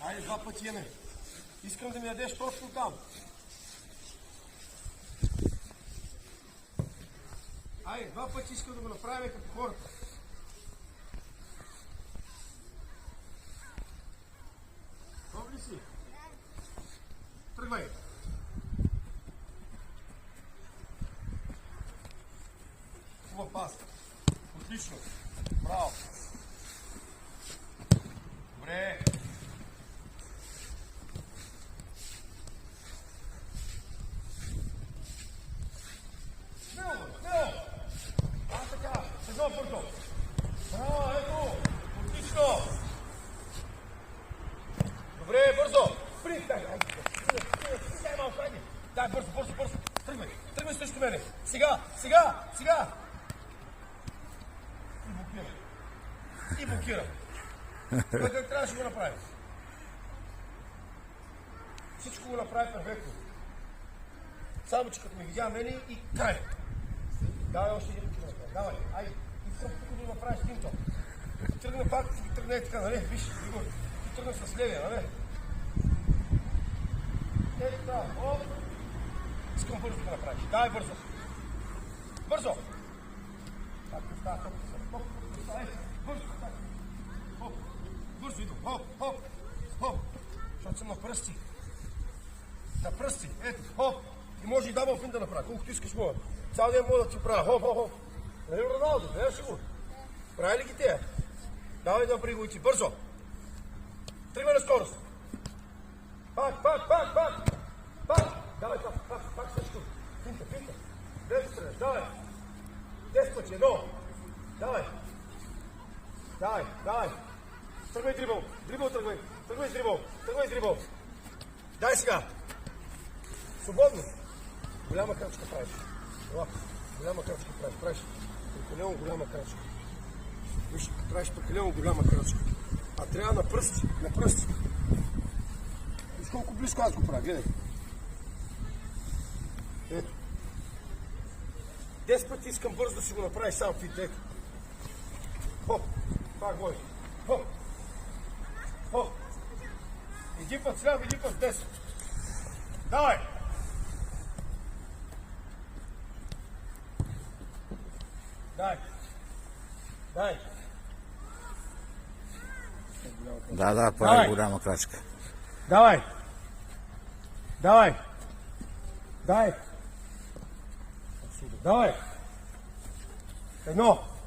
Айде, 2 пъти имаме. Искам да ми ядеш точно там. Айде, 2 пъти искам да го направим като хората. Готов ли си? Тръгвай. Хубав пас. Отлично. Браво. Добре. Така, едно бързо. Браво, ето. Отлично. Добре, бързо. Дай малко, айде. Дай, бързо. Тръгвай срещу мене. Сега. И блокира. Това как трябваше да го направи? Всичко го направи перфектно. Само, че като ме видя мене и край. Давай още един километр. Давай, айде. И съм тук да го направиш тимто. Тръгна пак, тръгна е така, нали? Виж, Игор, ти тръгна с левия, нали? Ето това, оп. Искам бързо да направиш. Давай бързо. Бързо. Так, остава толкова съм. Бързо, так. Хоп. Бързо идвам. Хоп. Защото съм на пръсти. На пръсти. Ето, хоп. И може и дабъл фин да направя. Колкото искаш мога. Цял ден мога да ти правя. Хоп. Нали Роналдо, гледаш ли го? Прави ли ги тея? Давай да направи го и ти. Бързо. Тръгвай на скорост. Пак. Давай, пак също. Финта. Дето стреляш, давай. 10 пъти, едно. Давай. Тръгвай дрибъл. Тръгвай с дрибъл. Дай сега. Свободно. Голяма крачка правиш. Голяма крачка правиш. Прекалено голяма крачка. Виж, правиш прекалено голяма крачка. А трябва на пръсти. Виж колко близко аз го правя, гледай. Ето. 10 пъти искам бързо да си го направиш сам фит, ето. Хоп, пак бой. Хоп. Един път сляв, един път 10. Давай! Дай! Да, прави голяма крачка. Давай! Едно!